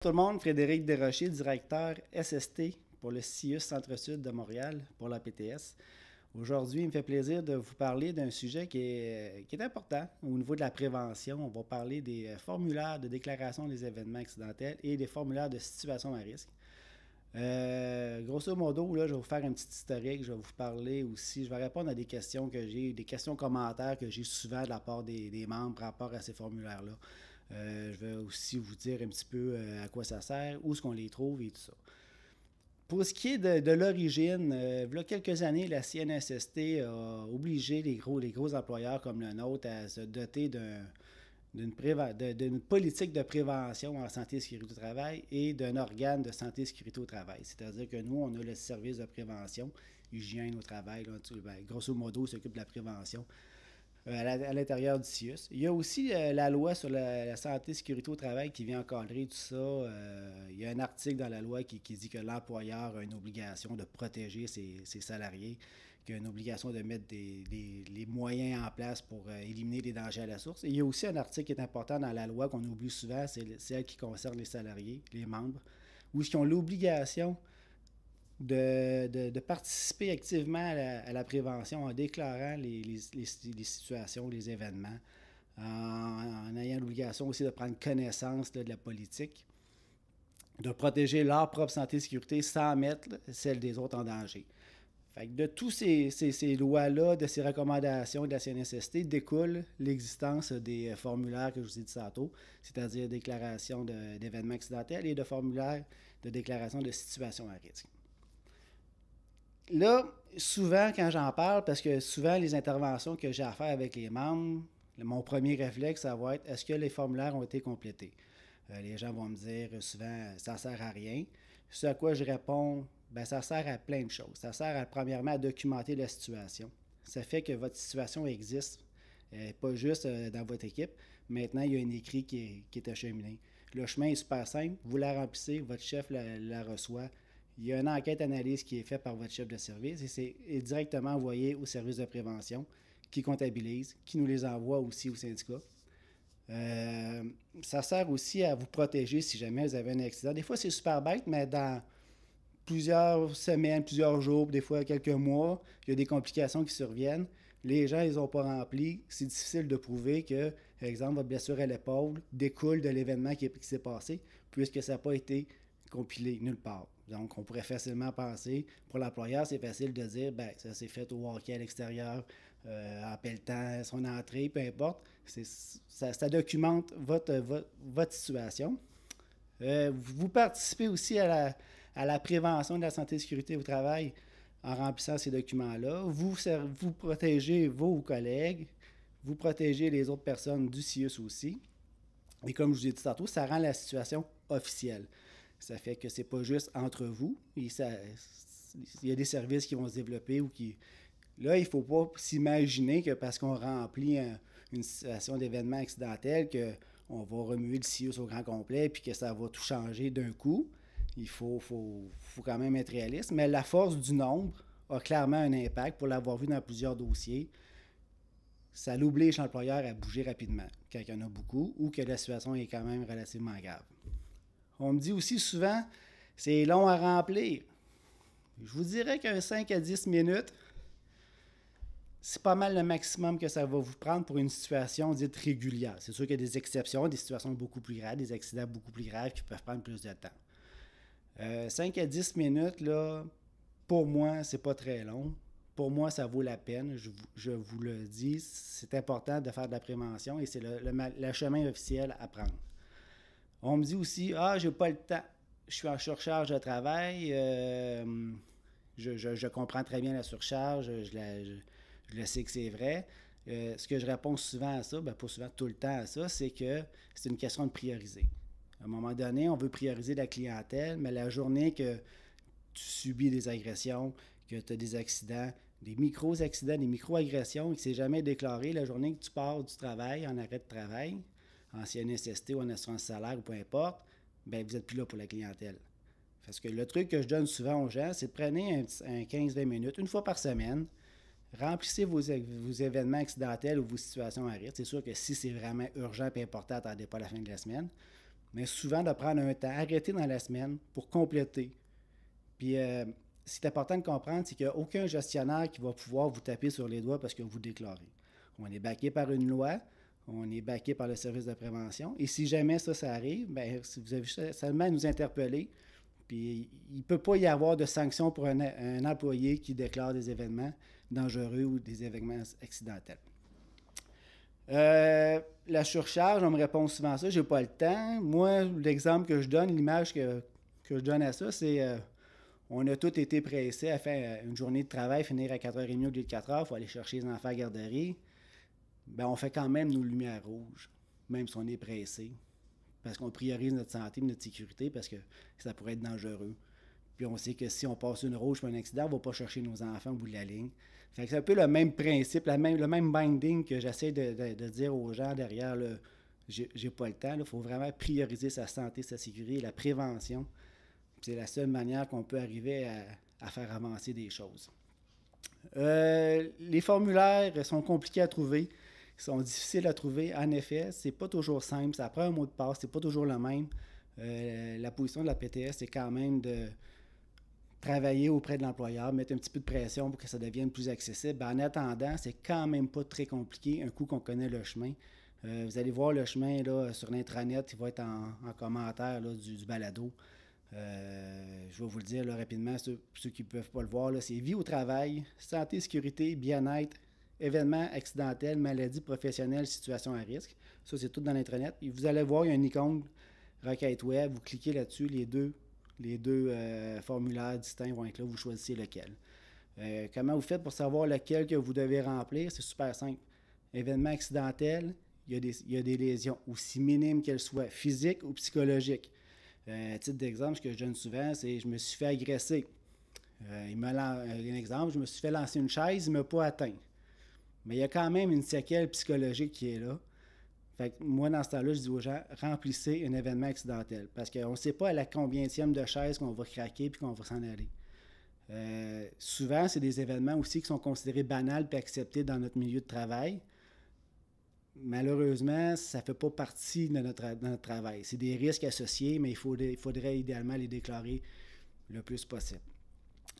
Tout le monde, Frédéric Desrochers, directeur SST pour le CIUS Centre-Sud de Montréal pour la PTS. Aujourd'hui, il me fait plaisir de vous parler d'un sujet qui est important au niveau de la prévention. On va parler des formulaires de déclaration des événements accidentels et des formulaires de situation à risque. Grosso modo, là, je vais vous faire un petit historique. Je vais vous parler aussi, je vais répondre à des questions que j'ai, des questions commentaires que j'ai souvent de la part des membres par rapport à ces formulaires-là. Je vais aussi vous dire un petit peu à quoi ça sert, où est-ce qu'on les trouve et tout ça. Pour ce qui est de l'origine, il y a quelques années, la CNSST a obligé les gros employeurs comme le nôtre à se doter d'une politique de prévention en santé et sécurité au travail et d'un organe de santé et sécurité au travail. C'est-à-dire que nous, on a le service de prévention, hygiène au travail, là, grosso modo, s'occupe de la prévention à l'intérieur du CIUS. Il y a aussi la loi sur la santé et sécurité au travail qui vient encadrer tout ça. Il y a un article dans la loi qui dit que l'employeur a une obligation de protéger ses salariés, qu'il a une obligation de mettre les moyens en place pour éliminer les dangers à la source. Et il y a aussi un article qui est important dans la loi qu'on oublie souvent, c'est celle qui concerne les salariés, les membres, où ils ont l'obligation de participer activement à la prévention en déclarant les situations, les événements, en ayant l'obligation aussi de prendre connaissance de la politique, de protéger leur propre santé et sécurité sans mettre celle des autres en danger. Fait que de tous ces lois-là, de ces recommandations de la CNSST, découle l'existence des formulaires que je vous ai dit tantôt, c'est-à-dire déclaration d'événements accidentels et de formulaires de déclaration de situation à risque. Là, souvent, quand j'en parle, parce que souvent, les interventions que j'ai à faire avec les membres, mon premier réflexe, ça va être est-ce que les formulaires ont été complétés? Les gens vont me dire souvent ça ne sert à rien. Ce à quoi je réponds, ben, ça sert à plein de choses. Ça sert premièrement à documenter la situation. Ça fait que votre situation existe, pas juste dans votre équipe. Maintenant, il y a un écrit qui est acheminé. Le chemin est super simple. Vous la remplissez, votre chef la reçoit. Il y a une enquête-analyse qui est faite par votre chef de service et c'est directement envoyé au service de prévention qui comptabilise, qui nous les envoie aussi au syndicat. Ça sert aussi à vous protéger si jamais vous avez un accident. Des fois, c'est super bête, mais dans plusieurs semaines, plusieurs jours, des fois quelques mois, il y a des complications qui surviennent. Les gens, ils n'ont pas rempli. C'est difficile de prouver que, par exemple, votre blessure à l'épaule découle de l'événement qui s'est passé, puisque ça n'a pas été compilé nulle part. Donc, on pourrait facilement penser, pour l'employeur, c'est facile de dire, ben ça s'est fait au hockey à l'extérieur, en pelletant son entrée, peu importe. Ça documente votre situation. Vous participez aussi à la prévention de la santé et sécurité au travail en remplissant ces documents-là. Vous protégez vos collègues, vous protégez les autres personnes du CIUS aussi. Et comme je vous ai dit tantôt, ça rend la situation officielle. Ça fait que c'est pas juste entre vous. Il y a des services qui vont se développer ou qui... Là, il ne faut pas s'imaginer que parce qu'on remplit une situation d'événement accidentel qu'on va remuer le CIUS au grand complet et que ça va tout changer d'un coup. Il faut quand même être réaliste. Mais la force du nombre a clairement un impact pour l'avoir vu dans plusieurs dossiers. Ça l'oblige l'employeur à bouger rapidement quand il y en a beaucoup ou que la situation est quand même relativement grave. On me dit aussi souvent, c'est long à remplir. Je vous dirais qu'un 5 à 10 minutes, c'est pas mal le maximum que ça va vous prendre pour une situation dite régulière. C'est sûr qu'il y a des exceptions, des situations beaucoup plus graves, des accidents beaucoup plus graves qui peuvent prendre plus de temps. 5 à 10 minutes, là, pour moi, c'est pas très long. Pour moi, ça vaut la peine. Je vous le dis, c'est important de faire de la prévention et c'est le chemin officiel à prendre. On me dit aussi, j'ai pas le temps. Je suis en surcharge de travail. Je comprends très bien la surcharge. Je le sais que c'est vrai. Ce que je réponds souvent à ça, pas souvent, tout le temps à ça, c'est que c'est une question de prioriser. À un moment donné, on veut prioriser la clientèle, mais la journée que tu subis des agressions, que tu as des accidents, des micro-accidents, des micro-agressions, et que c'est jamais déclaré, la journée que tu pars du travail, en arrêt de travail, en CNSST ou en assurance salaire ou peu importe, ben vous n'êtes plus là pour la clientèle. Parce que le truc que je donne souvent aux gens, c'est de prenez un 15-20 minutes, une fois par semaine, remplissez vos événements accidentels ou vos situations à risque. C'est sûr que si c'est vraiment urgent et important, attendez pas la fin de la semaine. mais souvent de prendre un temps, arrêter dans la semaine pour compléter. Puis, ce qui est important de comprendre, c'est qu'il n'y a aucun gestionnaire qui va pouvoir vous taper sur les doigts parce que vous déclarez. On est backé par une loi, on est backé par le service de prévention, et si jamais ça arrive, bien, si vous avez seulement à nous interpeller, puis il ne peut pas y avoir de sanction pour un employé qui déclare des événements dangereux ou des événements accidentels. La surcharge, on me répond souvent ça, j'ai pas le temps. Moi, l'exemple que je donne, l'image que je donne à ça, c'est on a tous été pressés à faire une journée de travail, finir à 4h30 au lieu de 4h, il faut aller chercher les enfants à la garderie. Ben, on fait quand même nos lumières rouges, même si on est pressé. Parce qu'on priorise notre santé et notre sécurité parce que ça pourrait être dangereux. Puis on sait que si on passe une rouge pour un accident, on ne va pas chercher nos enfants au bout de la ligne. Fait que c'est un peu le même principe, le même binding que j'essaie de dire aux gens derrière le j'ai pas le temps. Il faut vraiment prioriser sa santé, sa sécurité et la prévention. C'est la seule manière qu'on peut arriver à faire avancer des choses. Les formulaires sont compliqués à trouver. Ils sont difficiles à trouver. En effet, c'est pas toujours simple. Ça prend un mot de passe. C'est pas toujours le même. La position de la PTS, c'est quand même de travailler auprès de l'employeur, mettre un petit peu de pression pour que ça devienne plus accessible. En attendant, c'est quand même pas très compliqué un coup qu'on connaît le chemin. Vous allez voir le chemin là, sur l'intranet, il va être en commentaire là, du balado. Je vais vous le dire là, rapidement, ceux qui ne peuvent pas le voir, c'est vie au travail, santé, sécurité, bien-être, événements accidentels, maladies professionnelles, situations à risque. Ça, c'est tout dans l'intranet. Et vous allez voir, il y a une icône requête web, vous cliquez là-dessus, les deux formulaires distincts vont être là, vous choisissez lequel. Comment vous faites pour savoir lequel que vous devez remplir? C'est super simple. Événement accidentel, il y a des lésions, aussi minimes qu'elles soient, physiques ou psychologiques. Titre d'exemple, ce que je donne souvent, c'est je me suis fait agresser. Un exemple, je me suis fait lancer une chaise, il ne m'a pas atteint. Mais il y a quand même une séquelle psychologique qui est là. Fait que moi, dans ce temps-là, je dis aux gens, remplissez un événement accidentel. Parce qu'on ne sait pas à la combienième de chaise qu'on va craquer et qu'on va s'en aller. Souvent, c'est des événements aussi qui sont considérés banals et acceptés dans notre milieu de travail. Malheureusement, ça ne fait pas partie de notre travail. C'est des risques associés, mais il faudrait idéalement les déclarer le plus possible.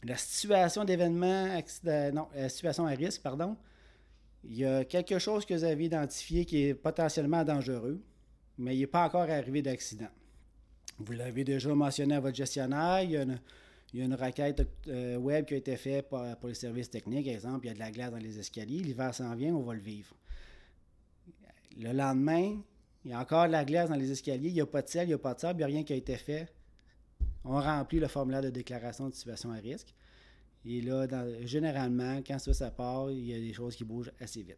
La situation la situation à risque, pardon, il y a quelque chose que vous avez identifié qui est potentiellement dangereux, mais il n'est pas encore arrivé d'accident. Vous l'avez déjà mentionné à votre gestionnaire, il y a une requête web qui a été faite pour les services techniques. Par exemple, il y a de la glace dans les escaliers, l'hiver s'en vient, on va le vivre. Le lendemain, il y a encore de la glace dans les escaliers, il n'y a pas de sel, il n'y a pas de sable, il n'y a rien qui a été fait. On remplit le formulaire de déclaration de situation à risque. Et là, généralement, quand ça part, il y a des choses qui bougent assez vite.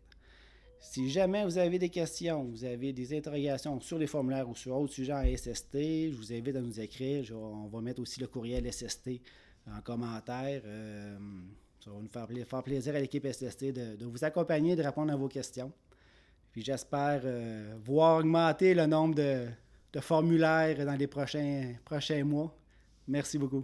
Si jamais vous avez des questions, vous avez des interrogations sur les formulaires ou sur autres sujets en SST, je vous invite à nous écrire. On va mettre aussi le courriel SST en commentaire. Ça va nous faire plaisir à l'équipe SST de vous accompagner, de répondre à vos questions. Puis j'espère voir augmenter le nombre de formulaires dans les prochains mois. Merci beaucoup.